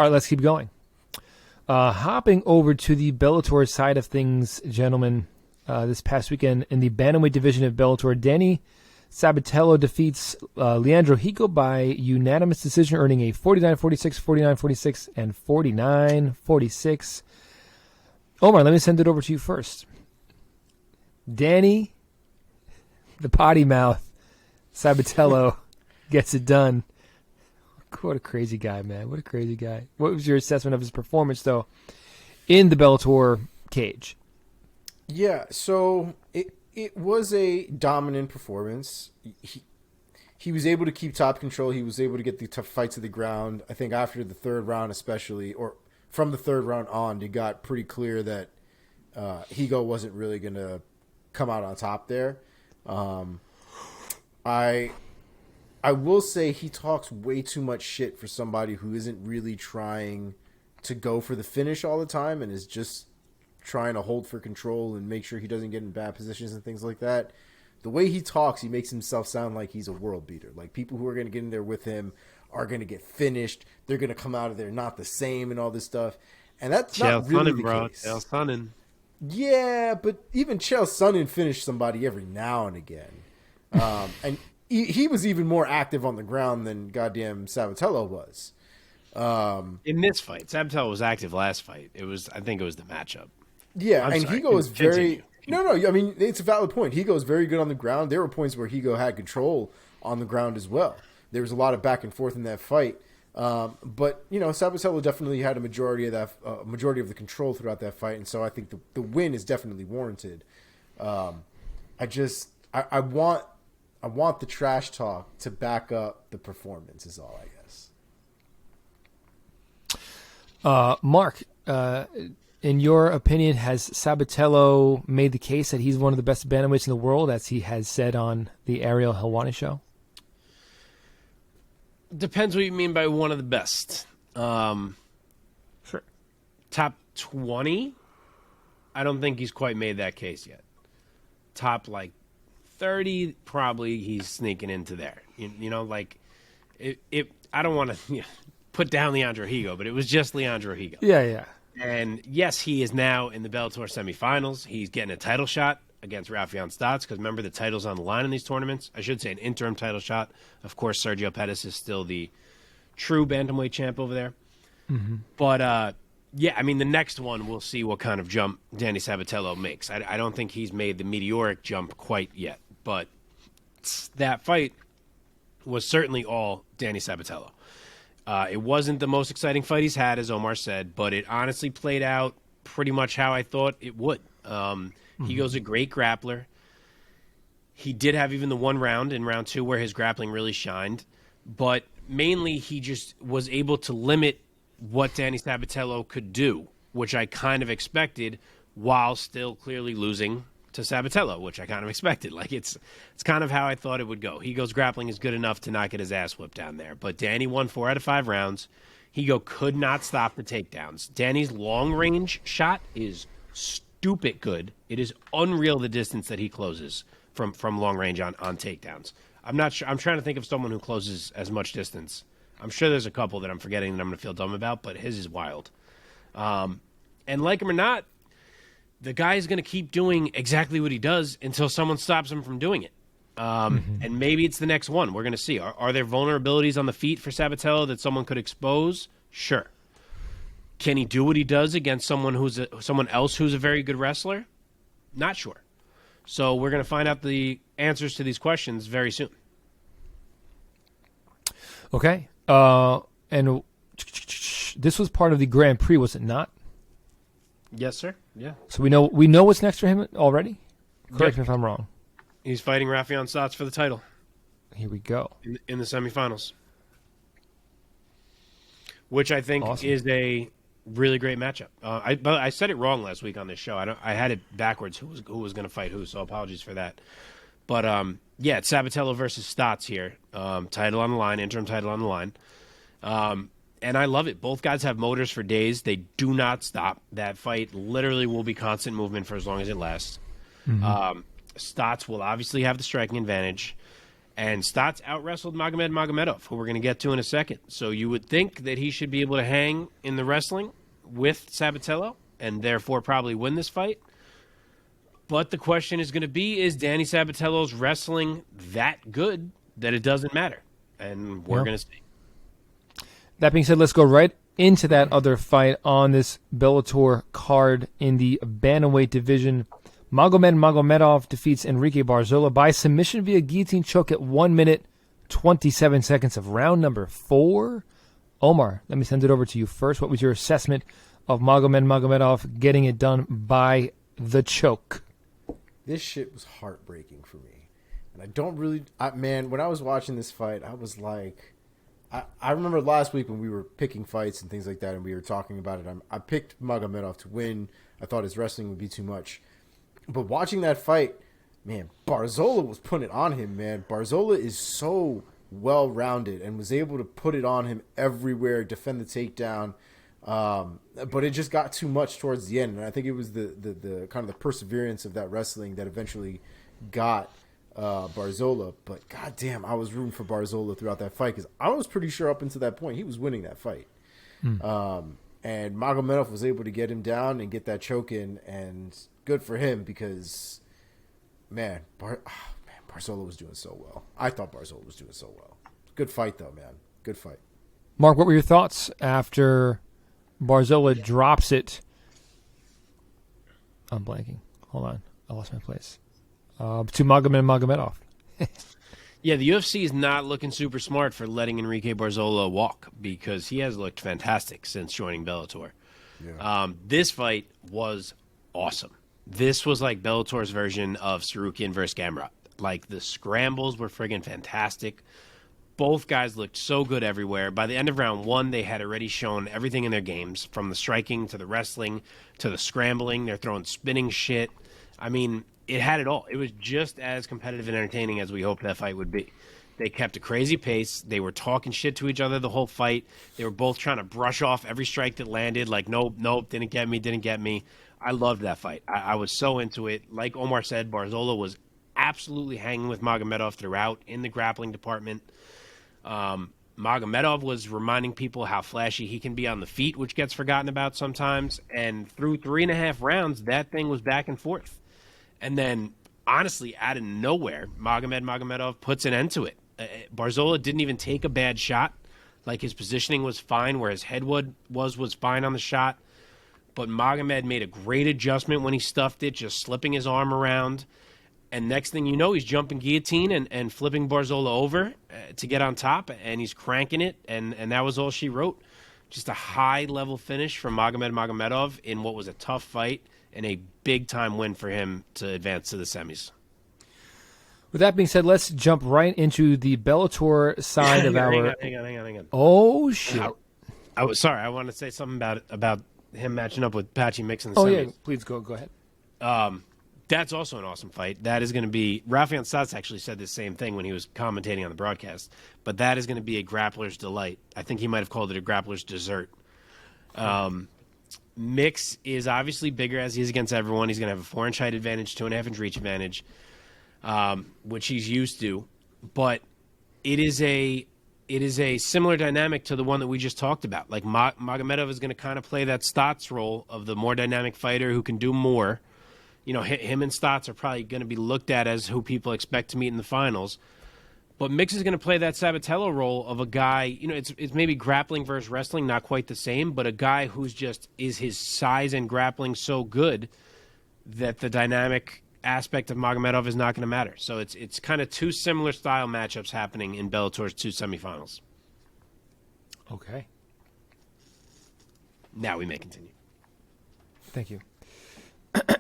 All right, let's keep going. Hopping over to the Bellator side of things, gentlemen, this past weekend in the bantamweight division of Bellator, Danny Sabatello defeats Leandro Higo by unanimous decision, earning a 49-46, 49-46, and 49-46. Omar, let me send it over to you first. Danny, the potty mouth, Sabatello gets it done. What a crazy guy, man. What a crazy guy. What was your assessment of his performance, though, in the Bellator cage? Yeah, so it was a dominant performance. He was able to keep top control. He was able to get the tough fight to the ground. I think after the third round especially, or from the third round on, it got pretty clear that Higo wasn't really going to come out on top there. I will say he talks way too much shit for somebody who isn't really trying to go for the finish all the time and is just trying to hold for control and make sure he doesn't get in bad positions and things like that. The way he talks, he makes himself sound like he's a world beater. Like people who are going to get in there with him are going to get finished. They're going to come out of there not the same and all this stuff. And that's not really the case. Chael Sonnen. Yeah, but even Chael Sonnen finished somebody every now and again. And he was even more active on the ground than goddamn Sabatello was. In this fight, Sabatello was active last fight. I think it was the matchup. Yeah, and Higo is very... No, I mean, it's a valid point. Higo is very good on the ground. There were points where Higo had control on the ground as well. There was a lot of back and forth in that fight. But, Sabatello definitely had a majority of the control throughout that fight, and so I think the win is definitely warranted. I want the trash talk to back up the performance is all, I guess. Mark, in your opinion, has Sabatello made the case that he's one of the best bantamweights in the world, as he has said on the Ariel Helwani show? Depends what you mean by one of the best. Sure. Top 20? I don't think he's quite made that case yet. Top, 30, probably he's sneaking into there. I don't want to put down Leandro Higo, but it was just Leandro Higo. Yeah. And yes, he is now in the Bellator semifinals. He's getting a title shot against Rafael Stotts, because remember, the title's on the line in these tournaments. I should say an interim title shot. Of course, Sergio Pettis is still the true bantamweight champ over there. Mm-hmm. But, the next one, we'll see what kind of jump Danny Sabatello makes. I don't think he's made the meteoric jump quite yet, but that fight was certainly all Danny Sabatello. It wasn't the most exciting fight he's had, as Omar said, but it honestly played out pretty much how I thought it would. Higo's a great grappler. He did have even the one round in round 2 where his grappling really shined, but mainly he just was able to limit what Danny Sabatello could do, which I kind of expected, while still clearly losing to Sabatello, which I kind of expected. It's kind of how I thought it would go. Higo's grappling is good enough to not get his ass whipped down there, but Danny won 4 out of 5 rounds. Higo could not stop the takedowns. Danny's long-range shot is stupid good. It is unreal the distance that he closes from long range on takedowns. I'm not sure. I'm trying to think of someone who closes as much distance. I'm sure there's a couple that I'm forgetting that I'm going to feel dumb about, but his is wild. And like him or not, the guy is going to keep doing exactly what he does until someone stops him from doing it. And maybe it's the next one. We're going to see. Are there vulnerabilities on the feet for Sabatello that someone could expose? Sure. Can he do what he does against someone else who's a very good wrestler? Not sure. So we're going to find out the answers to these questions very soon. Okay. And this was part of the Grand Prix, was it not? Yes, sir. Yeah. So we know what's next for him already? Correct me if I'm wrong. He's fighting Rafael Stotts for the title. Here we go. In the semifinals. Which I think is a really great matchup. I said it wrong last week on this show. I had it backwards who was going to fight who, so apologies for that. But it's Sabatello versus Stotts here. Title on the line, interim title on the line. And I love it. Both guys have motors for days. They do not stop. That fight literally will be constant movement for as long as it lasts. Mm-hmm. Stotts will obviously have the striking advantage. And Stotts out-wrestled Magomedov, who we're going to get to in a second. So you would think that he should be able to hang in the wrestling with Sabatello and therefore probably win this fight. But the question is going to be, is Danny Sabatello's wrestling that good that it doesn't matter? And we're going to see. That being said, let's go right into that other fight on this Bellator card in the bantamweight division. Magomedov defeats Enrique Barzola by submission via guillotine choke at 1 minute, 27 seconds of round number 4. Omar, let me send it over to you first. What was your assessment of Magomedov getting it done by the choke? This shit was heartbreaking for me. And I don't really... man, when I was watching this fight, I was like... I remember last week when we were picking fights and things like that, and we were talking about it. I picked Magomedov to win. I thought his wrestling would be too much. But watching that fight, man, Barzola was putting it on him, man. Barzola is so well-rounded and was able to put it on him everywhere, defend the takedown. But it just got too much towards the end. And I think it was the kind of the perseverance of that wrestling that eventually got Barzola. But goddamn, I was rooting for Barzola throughout that fight because I was pretty sure up until that point he was winning that fight. And Magomedov was able to get him down and get that choke in, and good for him because, man, Barzola was doing so well. I thought Barzola was doing so well. Good fight, though, man. Good fight. Mark, what were your thoughts after Barzola drops it? I'm blanking. Hold on. I lost my place. To Magomedov. Yeah, the UFC is not looking super smart for letting Enrique Barzola walk because he has looked fantastic since joining Bellator. Yeah. This fight was awesome. This was like Bellator's version of Sarukian versus Gamrot. Like, the scrambles were friggin' fantastic. Both guys looked so good everywhere. By the end of round 1, they had already shown everything in their games, from the striking to the wrestling to the scrambling. They're throwing spinning shit. I mean, it had it all. It was just as competitive and entertaining as we hoped that fight would be. They kept a crazy pace. They were talking shit to each other the whole fight. They were both trying to brush off every strike that landed, like, nope, didn't get me. I loved that fight. I was so into it. Like Omar said, Barzola was absolutely hanging with Magomedov throughout in the grappling department. Magomedov was reminding people how flashy he can be on the feet, which gets forgotten about sometimes. And through 3.5 rounds, that thing was back and forth. And then, honestly, out of nowhere, Magomedov puts an end to it. Barzola didn't even take a bad shot. Like, his positioning was fine, where his head was fine on the shot. But Magomed made a great adjustment when he stuffed it, just slipping his arm around. And next thing you know, he's jumping guillotine and flipping Barzola over to get on top, and he's cranking it, and that was all she wrote. Just a high-level finish from Magomedov in what was a tough fight, and a big-time win for him to advance to the semis. With that being said, let's jump right into the Bellator side of our... Hang on. Oh, shit. I was sorry. I wanted to say something about him matching up with Patchy Mix in the semis. Oh, yeah. Please go ahead. That's also an awesome fight. That is going to be... Rafael Stotts actually said the same thing when he was commentating on the broadcast, but that is going to be a grappler's delight. I think he might have called it a grappler's dessert. Mix is obviously bigger as he is against everyone. He's going to have a 4-inch height advantage, 2.5-inch reach advantage, which he's used to. But it is a similar dynamic to the one that we just talked about. Like, Magomedov is going to kind of play that Stotts role of the more dynamic fighter who can do more. You know, him and Stotts are probably going to be looked at as who people expect to meet in the finals. But Mix is going to play that Sabatello role of a guy, you know, it's maybe grappling versus wrestling, not quite the same, but a guy who's just, is his size and grappling so good that the dynamic aspect of Magomedov is not going to matter. So it's kind of two similar style matchups happening in Bellator's 2 semifinals. Okay. Now we may continue. Thank you.